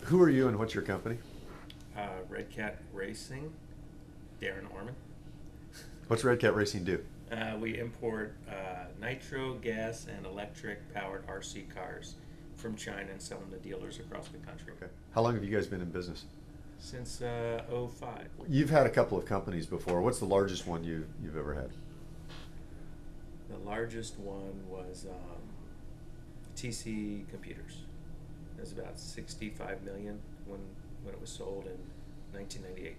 Who are you and what's your company? Red Cat Racing, Darren Orman. What's Red Cat Racing do? We import nitro, gas, and electric powered RC cars from China and sell them to dealers across the country. Okay. How long have you guys been in business? Since '05. You've had a couple of companies before. What's the largest one you've ever had? The largest one was TC Computers. It was about 65 million when it was sold in 1998.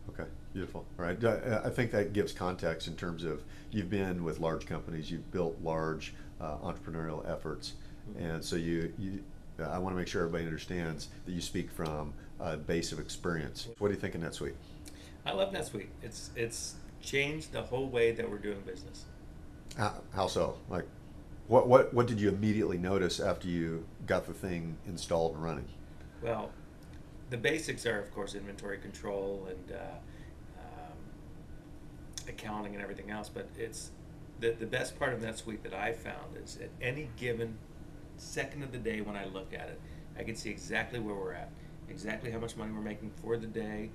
Okay, beautiful. All right. I think that gives context in terms of you've been with large companies, you've built large entrepreneurial efforts, and so I want to make sure everybody understands that you speak from a base of experience. What do you think of NetSuite? I love NetSuite. It's changed the whole way that we're doing business. How so? Like, what did you immediately notice after you got the thing installed and running? Well, the basics are, of course, inventory control and accounting and everything else. But it's the best part of NetSuite that I found is at any given second of the day when I look at it, I can see exactly where we're at, exactly how much money we're making for the day,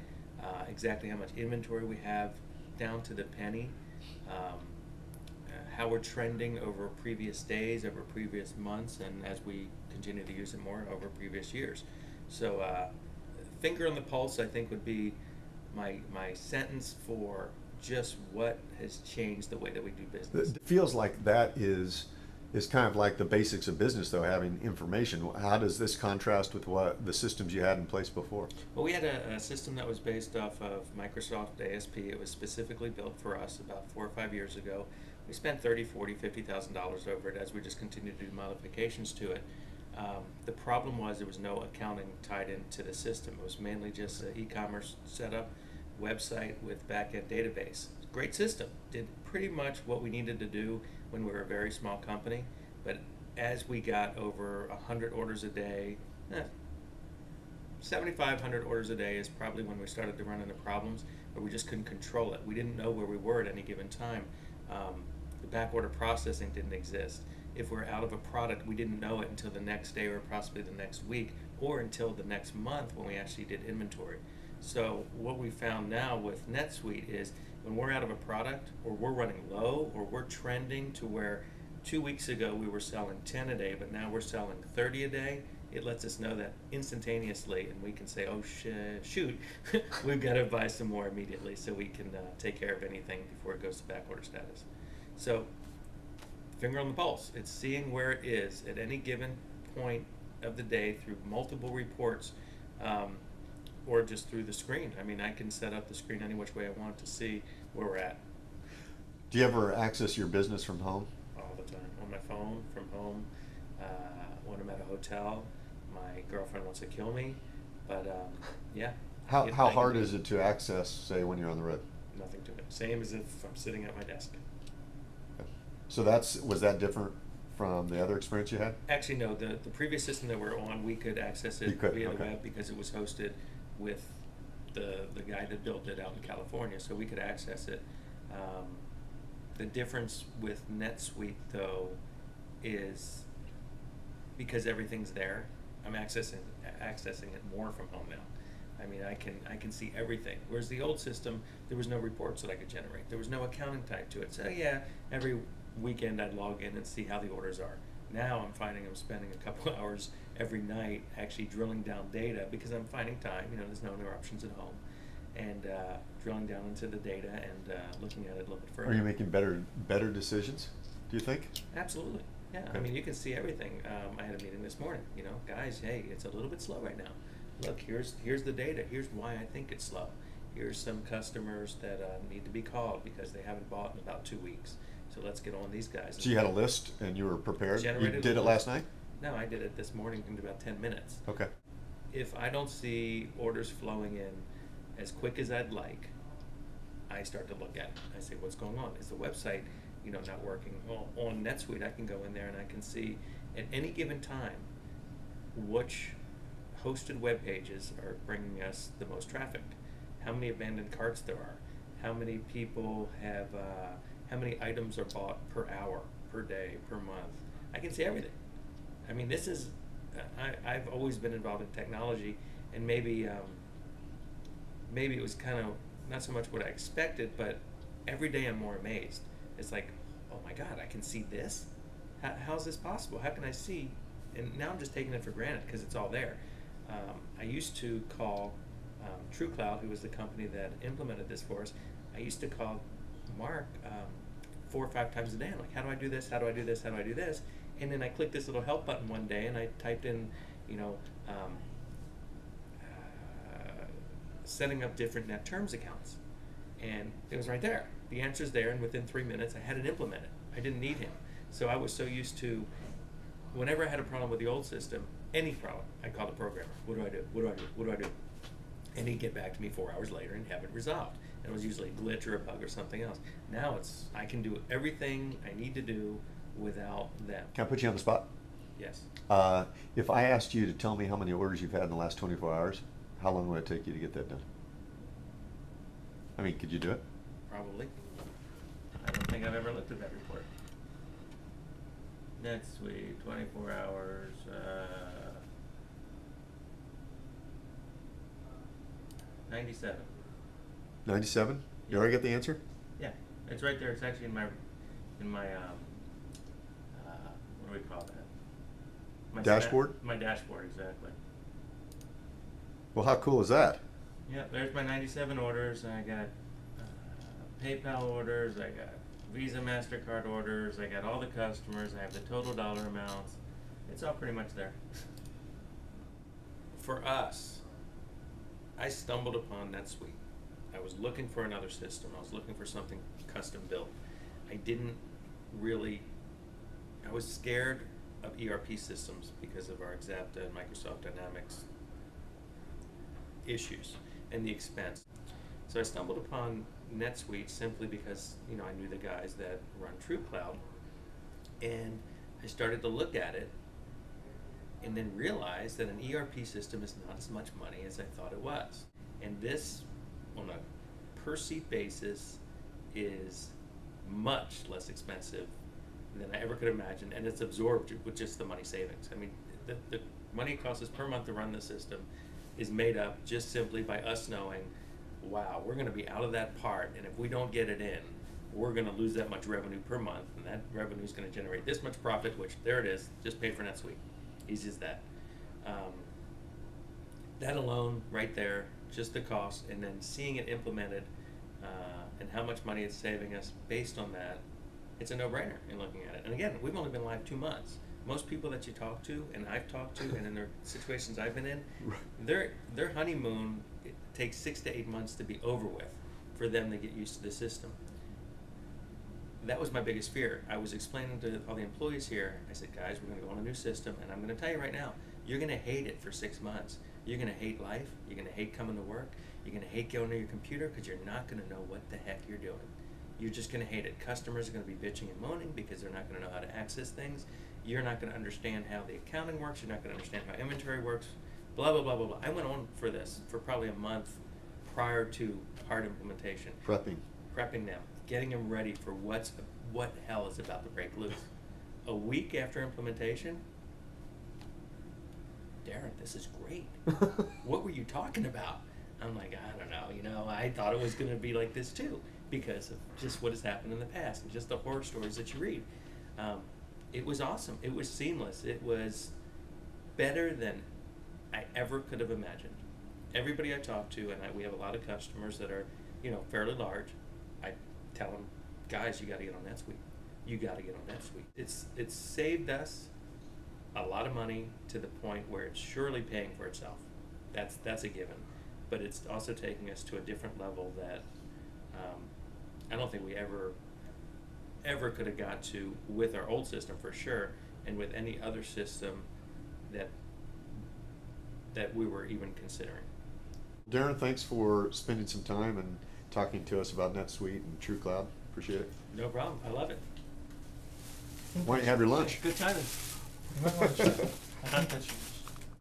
exactly how much inventory we have down to the penny, how we're trending over previous days, over previous months, and as we continue to use it more over previous years. So, finger on the pulse, I think, would be my sentence for just what has changed the way that we do business. It feels like that is kind of like the basics of business, though, having information. How does this contrast with what the systems you had in place before? Well, we had a system that was based off of Microsoft ASP. It was specifically built for us about 4 or 5 years ago. We spent 30, 40, $50,000 over it as we just continued to do modifications to it. The problem was there was no accounting tied into the system. It was mainly just an e-commerce setup, website with back-end database. Great system. Did pretty much what we needed to do when we were a very small company. But as we got over 100 orders a day, 7,500 orders a day is probably when we started to run into problems, but we just couldn't control it. We didn't know where we were at any given time. The back order processing didn't exist. If we're out of a product, we didn't know it until the next day or possibly the next week or until the next month when we actually did inventory. So what we found now with NetSuite is when we're out of a product or we're running low or we're trending to where 2 weeks ago we were selling 10 a day, but now we're selling 30 a day, it lets us know that instantaneously, and we can say, oh shoot, we've got to buy some more immediately so we can take care of anything before it goes to backorder status. So finger on the pulse. It's seeing where it is at any given point of the day through multiple reports, or just through the screen. I mean, I can set up the screen any which way I want to see where we're at Do you ever access your business from home? all the time. On my phone, from home, when I'm at a hotel. My girlfriend wants to kill me, but yeah. How hard is it to access, say, when you're on the road? Nothing to it. Same as if I'm sitting at my desk. So was that different from the other experience you had? Actually, no. The previous system that we're on, we could access You it could, via the okay. web because it was hosted with the guy that built it out in California, so we could access it. The difference with NetSuite, though, is because everything's there. I'm accessing it more from home now. I mean, I can see everything. Whereas the old system, there was no reports that I could generate. There was no accounting tied to it. So yeah, every weekend I'd log in and see how the orders are. Now I'm finding I'm spending a couple hours every night actually drilling down data because I'm finding time. There's no interruptions at home, and drilling down into the data and looking at it a little bit further. Are you making better decisions, do you think? Absolutely. Yeah, I Okay. mean, you can see everything. I had a meeting this morning. Guys, hey, it's a little bit slow right now. Look, here's the data. Here's why I think it's slow. Here's some customers that need to be called because they haven't bought in about 2 weeks. So let's get on these guys. So you had a list and you were prepared? You Generated did a it list. last night? No, I did it this morning in about 10 minutes. Okay. If I don't see orders flowing in as quick as I'd like, I start to look at it. I say, what's going on? Is the website, not working? Well, on NetSuite, I can go in there and I can see at any given time which hosted web pages are bringing us the most traffic, how many abandoned carts there are, how many people have, how many items are bought per hour, per day, per month. I can see everything. I mean, this is I've always been involved in technology, and maybe it was kind of not so much what I expected, but every day I'm more amazed. It's like, oh my God, I can see this? How's this possible? How can I see? And now I'm just taking it for granted because it's all there. I used to call TrueCloud, who was the company that implemented this for us, I used to call Mark 4 or 5 times a day. I'm like, how do I do this? How do I do this? How do I do this? And then I clicked this little help button one day, and I typed in, setting up different net terms accounts. And it was right there. The answer's there, and within 3 minutes, I had it implemented. I didn't need him. So I was so used to, whenever I had a problem with the old system, any problem, I called a programmer. What do I do? What do I do? What do I do? And he'd get back to me 4 hours later and have it resolved. And it was usually a glitch or a bug or something else. Now I can do everything I need to do without them. Can I put you on the spot? Yes. If I asked you to tell me how many orders you've had in the last 24 hours, how long would it take you to get that done? I mean, could you do it? Probably. I don't think I've ever looked at that report. NetSuite, 24 hours. 97. 97? You already got the answer? Yeah, it's right there. It's actually in my what do we call that? My dashboard? My dashboard, exactly. Well, how cool is that? Yeah, there's my 97 orders. I got PayPal orders. I got Visa, MasterCard orders. I got all the customers. I have the total dollar amounts. It's all pretty much there. For us, I stumbled upon NetSuite. I was looking for another system. I was looking for something custom built. I was scared of ERP systems because of our Exapta and Microsoft Dynamics issues and the expense. So I stumbled upon NetSuite simply because I knew the guys that run TrueCloud, and I started to look at it and then realized that an ERP system is not as much money as I thought it was. And this, on a per seat basis, is much less expensive than I ever could imagine, and it's absorbed with just the money savings. I mean, the money it costs us per month to run the system is made up just simply by us knowing, wow, we're going to be out of that part, and if we don't get it in, we're going to lose that much revenue per month, and that revenue is going to generate this much profit, which there it is, just pay for NetSuite. Easy as that. That alone, right there, just the cost, and then seeing it implemented and how much money it's saving us based on that, it's a no-brainer in looking at it. And again, we've only been live 2 months. Most people that you talk to, and I've talked to, and in their situations I've been in, their honeymoon, it takes 6 to 8 months to be over with for them to get used to the system. That was my biggest fear. I was explaining to all the employees here, I said, guys, we're going to go on a new system, and I'm going to tell you right now, you're going to hate it for 6 months. You're going to hate life. You're going to hate coming to work. You're going to hate going to your computer because you're not going to know what the heck you're doing. You're just going to hate it. Customers are going to be bitching and moaning because they're not going to know how to access things. You're not going to understand how the accounting works. You're not going to understand how inventory works. Blah, blah, blah, blah, blah. I went on for this for probably a month prior to hard implementation. Prepping them. Getting them ready for what hell is about to break loose. A week after implementation, Darren, this is great. What were you talking about? I'm like, I don't know. I thought it was going to be like this too because of just what has happened in the past and just the horror stories that you read. It was awesome. It was seamless. It was better than I ever could have imagined. Everybody I talk to, and we have a lot of customers that are, fairly large, I tell them, guys, you got to get on NetSuite. You got to get on NetSuite. It's saved us a lot of money to the point where it's surely paying for itself. That's a given. But it's also taking us to a different level that I don't think we ever could have got to with our old system for sure, and with any other system that we were even considering. Darren, thanks for spending some time and talking to us about NetSuite and TrueCloud. Appreciate it. No problem. I love it. Why don't you have your lunch? Good timing. You might want to check.